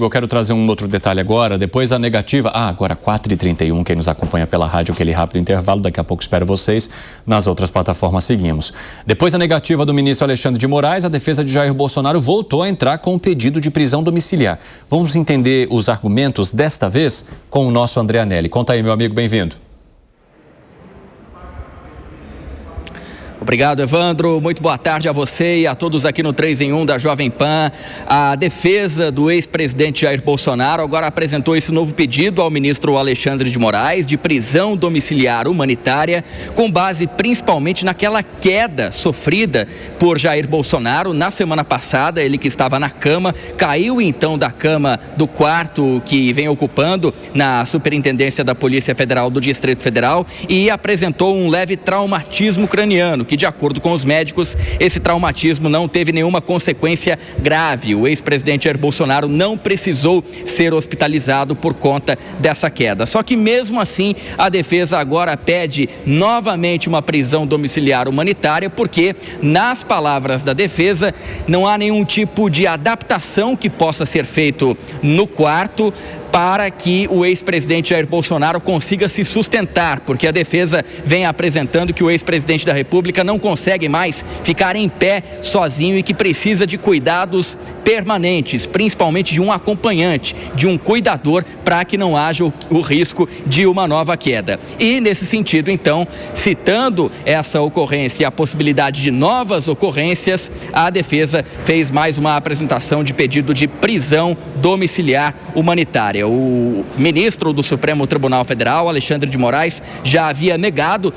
Eu quero trazer um outro detalhe agora, depois da negativa, agora 4h31, quem nos acompanha pela rádio, aquele rápido intervalo, daqui a pouco espero vocês, nas outras plataformas seguimos. Depois da negativa do ministro Alexandre de Moraes, a defesa de Jair Bolsonaro voltou a entrar com um pedido de prisão domiciliar. Vamos entender os argumentos desta vez com o nosso André Anelli. Conta aí, meu amigo, bem-vindo. Obrigado, Evandro. Muito boa tarde a você e a todos aqui no 3 em 1 da Jovem Pan. A defesa do ex-presidente Jair Bolsonaro agora apresentou esse novo pedido ao ministro Alexandre de Moraes de prisão domiciliar humanitária, com base principalmente naquela queda sofrida por Jair Bolsonaro na semana passada. Ele que estava na cama, caiu então da cama do quarto que vem ocupando na Superintendência da Polícia Federal do Distrito Federal e apresentou um leve traumatismo craniano, que de acordo com os médicos, esse traumatismo não teve nenhuma consequência grave. O ex-presidente Jair Bolsonaro não precisou ser hospitalizado por conta dessa queda. Só que mesmo assim, a defesa agora pede novamente uma prisão domiciliar humanitária, porque, nas palavras da defesa, não há nenhum tipo de adaptação que possa ser feito no quarto para que o ex-presidente Jair Bolsonaro consiga se sustentar, porque a defesa vem apresentando que o ex-presidente da República não consegue mais ficar em pé sozinho e que precisa de cuidados permanentes, principalmente de um acompanhante, de um cuidador, para que não haja o risco de uma nova queda. E nesse sentido, então, citando essa ocorrência e a possibilidade de novas ocorrências, a defesa fez mais uma apresentação de pedido de prisão domiciliar humanitária. O ministro do Supremo Tribunal Federal, Alexandre de Moraes, já havia negado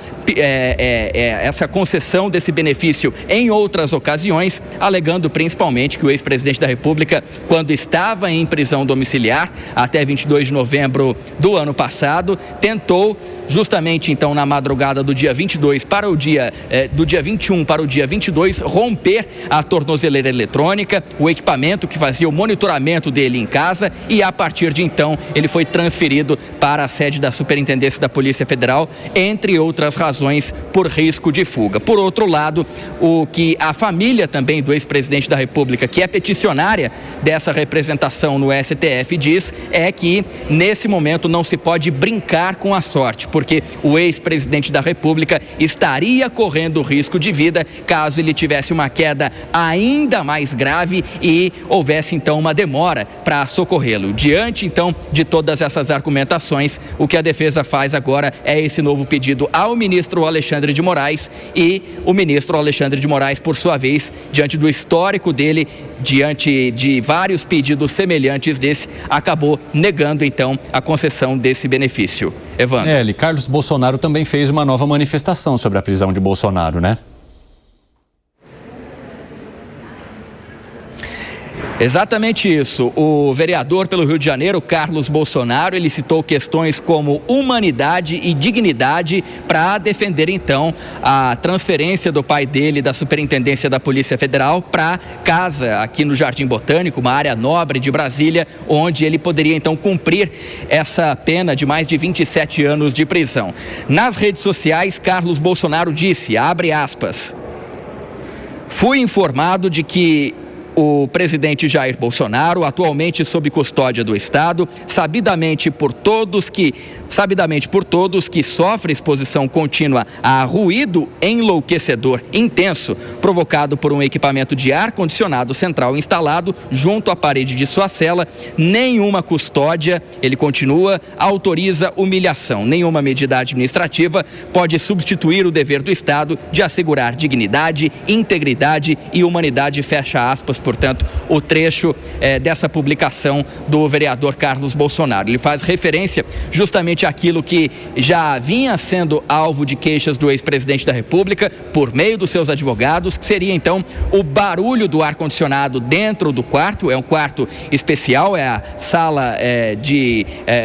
essa concessão desse benefício em outras ocasiões, alegando principalmente que o ex-presidente da República, quando estava em prisão domiciliar, até 22 de novembro do ano passado, tentou justamente então na madrugada do dia 22 para o dia do dia 21 para o dia 22 romper a tornozeleira eletrônica, o equipamento que fazia o monitoramento dele em casa, e a partir de então ele foi transferido para a sede da Superintendência da Polícia Federal, entre outras razões, por risco de fuga. Por outro lado, o que a família também do ex-presidente da República, que é peticionária dessa representação no STF, diz é que nesse momento não se pode brincar com a sorte, porque o ex-presidente da República estaria correndo risco de vida caso ele tivesse uma queda ainda mais grave e houvesse então uma demora para socorrê-lo. Diante então de todas essas argumentações, o que a defesa faz agora é esse novo pedido ao ministro Alexandre de Moraes, e o ministro Alexandre de Moraes, por sua vez, diante do histórico dele, diante de vários pedidos semelhantes desse, acabou negando então a concessão desse benefício. Evandro. Carlos Bolsonaro também fez uma nova manifestação sobre a prisão de Bolsonaro, né? Exatamente isso. O vereador pelo Rio de Janeiro, Carlos Bolsonaro, ele citou questões como humanidade e dignidade para defender então a transferência do pai dele da Superintendência da Polícia Federal para casa aqui no Jardim Botânico, uma área nobre de Brasília, onde ele poderia então cumprir essa pena de mais de 27 anos de prisão. Nas redes sociais, Carlos Bolsonaro disse, abre aspas, fui informado de que o presidente Jair Bolsonaro, atualmente sob custódia do Estado, sabidamente por todos que sofre exposição contínua a ruído enlouquecedor intenso, provocado por um equipamento de ar-condicionado central instalado junto à parede de sua cela, nenhuma custódia, ele continua, autoriza humilhação. Nenhuma medida administrativa pode substituir o dever do Estado de assegurar dignidade, integridade e humanidade, fecha aspas. Portanto, o trecho dessa publicação do vereador Carlos Bolsonaro. Ele faz referência justamente àquilo que já vinha sendo alvo de queixas do ex-presidente da República por meio dos seus advogados, que seria então o barulho do ar-condicionado dentro do quarto. É um quarto especial, é a sala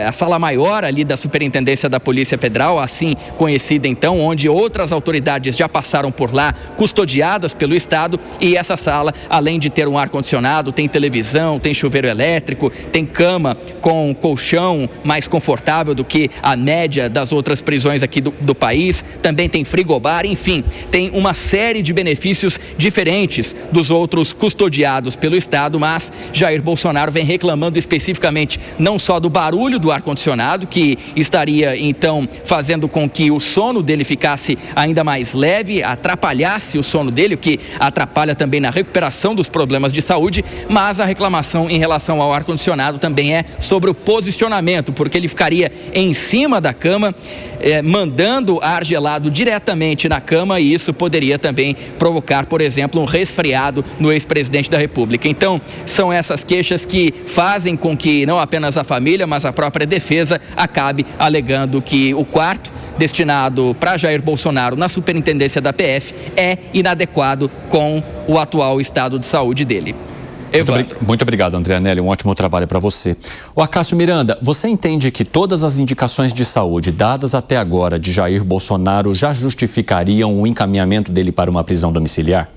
a sala maior ali da Superintendência da Polícia Federal, assim conhecida então, onde outras autoridades já passaram por lá, custodiadas pelo Estado, e essa sala, além de ter ter um ar-condicionado, tem televisão, tem chuveiro elétrico, tem cama com colchão mais confortável do que a média das outras prisões aqui do país, também tem frigobar, enfim, tem uma série de benefícios diferentes dos outros custodiados pelo Estado, mas Jair Bolsonaro vem reclamando especificamente não só do barulho do ar-condicionado, que estaria então fazendo com que o sono dele ficasse ainda mais leve, atrapalhasse o sono dele, o que atrapalha também na recuperação dos problemas de saúde, mas a reclamação em relação ao ar-condicionado também é sobre o posicionamento, porque ele ficaria em cima da cama, mandando ar gelado diretamente na cama, e isso poderia também provocar, por exemplo, um resfriado no ex-presidente da República. Então, são essas queixas que fazem com que não apenas a família, mas a própria defesa acabe alegando que o quarto destinado para Jair Bolsonaro na superintendência da PF é inadequado com o atual estado de saúde dele. Muito obrigado, André Anelli, um ótimo trabalho para você. O Acácio Miranda, você entende que todas as indicações de saúde dadas até agora de Jair Bolsonaro já justificariam o encaminhamento dele para uma prisão domiciliar?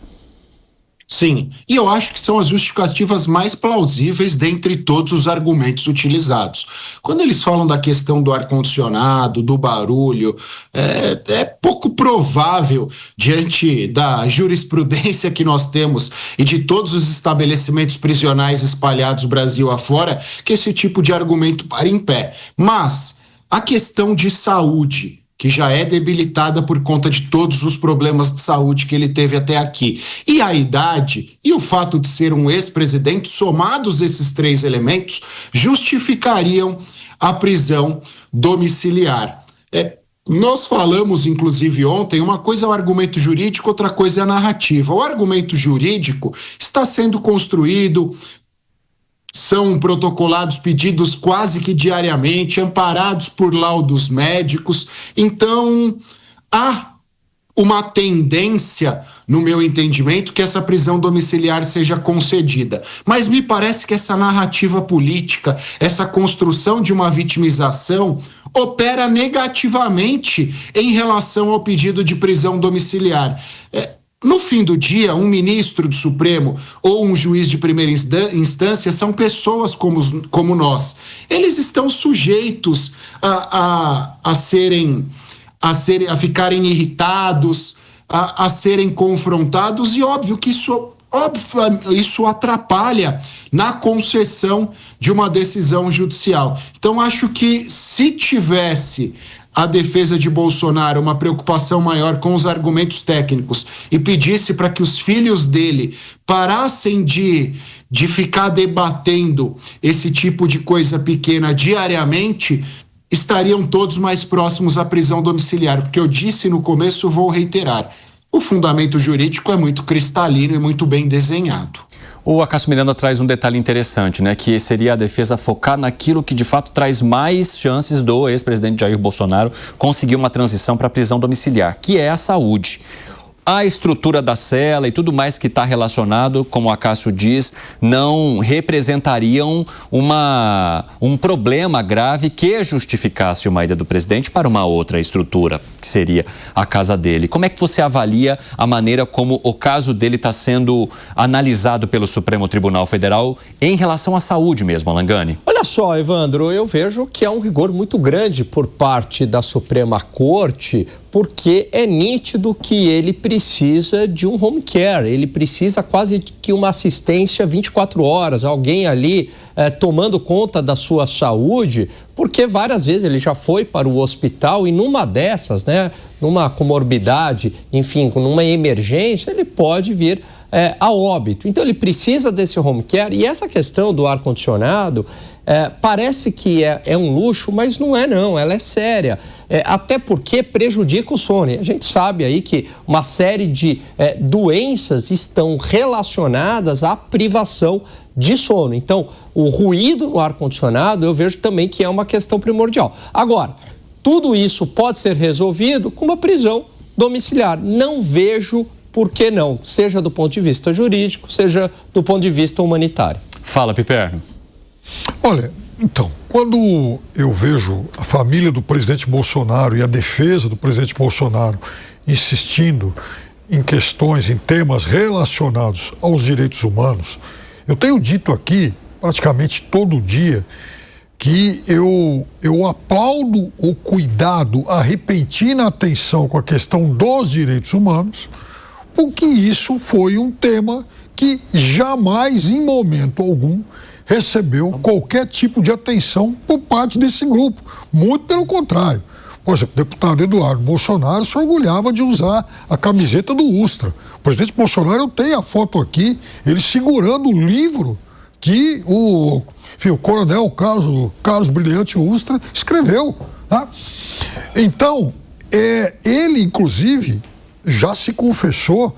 Sim, e eu acho que são as justificativas mais plausíveis dentre todos os argumentos utilizados. Quando eles falam da questão do ar-condicionado, do barulho, é pouco provável, diante da jurisprudência que nós temos e de todos os estabelecimentos prisionais espalhados Brasil afora, que esse tipo de argumento pare em pé. Mas a questão de saúde, que já é debilitada por conta de todos os problemas de saúde que ele teve até aqui, e a idade e o fato de ser um ex-presidente, somados esses três elementos, justificariam a prisão domiciliar. Nós falamos, inclusive, ontem, uma coisa é o argumento jurídico, outra coisa é a narrativa. O argumento jurídico está sendo construído, são protocolados pedidos quase que diariamente, amparados por laudos médicos. Então, há uma tendência, no meu entendimento, que essa prisão domiciliar seja concedida. Mas me parece que essa narrativa política, essa construção de uma vitimização, opera negativamente em relação ao pedido de prisão domiciliar. No fim do dia, um ministro do Supremo ou um juiz de primeira instância são pessoas como nós. Eles estão sujeitos a ficarem irritados, a serem confrontados, e óbvio que isso atrapalha na concessão de uma decisão judicial. Então, acho que se tivesse a defesa de Bolsonaro uma preocupação maior com os argumentos técnicos e pedisse para que os filhos dele parassem de ficar debatendo esse tipo de coisa pequena diariamente, estariam todos mais próximos à prisão domiciliar. Porque eu disse no começo, vou reiterar, o fundamento jurídico é muito cristalino e muito bem desenhado. O Acácio Miranda traz um detalhe interessante, né? Que seria a defesa focar naquilo que de fato traz mais chances do ex-presidente Jair Bolsonaro conseguir uma transição para a prisão domiciliar, que é a saúde. A estrutura da cela e tudo mais que está relacionado, como o Acácio diz, não representariam um problema grave que justificasse uma ida do presidente para uma outra estrutura, que seria a casa dele. Como é que você avalia a maneira como o caso dele está sendo analisado pelo Supremo Tribunal Federal em relação à saúde mesmo, Alangani? Olha só, Evandro, eu vejo que há um rigor muito grande por parte da Suprema Corte, porque é nítido que ele precisa de um home care, ele precisa quase que uma assistência 24 horas, alguém ali tomando conta da sua saúde, porque várias vezes ele já foi para o hospital e numa dessas, né, numa comorbidade, enfim, numa emergência, ele pode vir a óbito. Então ele precisa desse home care, e essa questão do ar-condicionado parece que é um luxo, mas não é não, ela é séria. Até porque prejudica o sono. E a gente sabe aí que uma série de doenças estão relacionadas à privação de sono. Então, o ruído no ar-condicionado eu vejo também que é uma questão primordial. Agora, tudo isso pode ser resolvido com uma prisão domiciliar. Não vejo por que não, seja do ponto de vista jurídico, seja do ponto de vista humanitário. Fala, Piperno. Olha, então, quando eu vejo a família do presidente Bolsonaro e a defesa do presidente Bolsonaro insistindo em questões, em temas relacionados aos direitos humanos, eu tenho dito aqui praticamente todo dia que eu aplaudo o cuidado, a repentina atenção com a questão dos direitos humanos, porque isso foi um tema que jamais, em momento algum, recebeu qualquer tipo de atenção por parte desse grupo. Muito pelo contrário. Por exemplo, o deputado Eduardo Bolsonaro se orgulhava de usar a camiseta do Ustra. O presidente Bolsonaro, eu tenho a foto aqui, ele segurando o livro que o coronel Carlos Brilhante Ustra escreveu. Tá? Então, ele, inclusive, já se confessou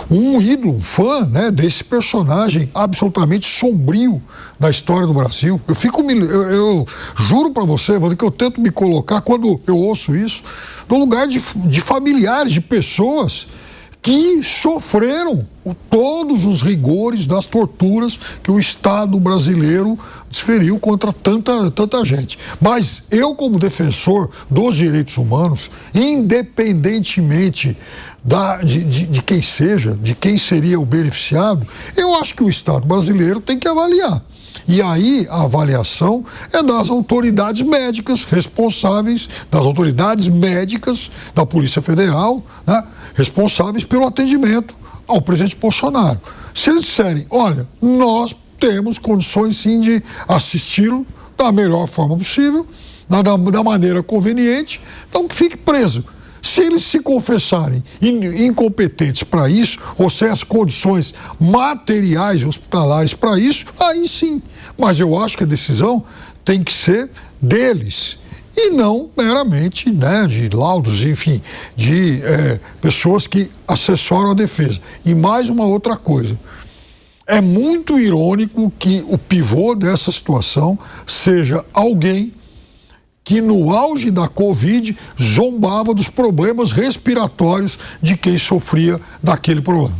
um ídolo, um fã, né, desse personagem absolutamente sombrio da história do Brasil. Eu juro para você, Evandro, que eu tento me colocar, quando eu ouço isso, no lugar de familiares, de pessoas que sofreram todos os rigores das torturas que o Estado brasileiro desferiu contra tanta gente. Mas eu, como defensor dos direitos humanos, independentemente de quem seja, de quem seria o beneficiado, eu acho que o Estado brasileiro tem que avaliar. E aí a avaliação é das autoridades médicas responsáveis, das autoridades médicas da Polícia Federal, né, responsáveis pelo atendimento ao presidente Bolsonaro. Se eles disserem, olha, nós temos condições sim de assisti-lo da melhor forma possível, da maneira conveniente, então que fique preso. Se eles se confessarem incompetentes para isso, ou sem as condições materiais hospitalares para isso, aí sim. Mas eu acho que a decisão tem que ser deles e não meramente, né, de laudos, enfim, de pessoas que assessoram a defesa. E mais uma outra coisa. É muito irônico que o pivô dessa situação seja alguém que no auge da Covid zombava dos problemas respiratórios de quem sofria daquele problema.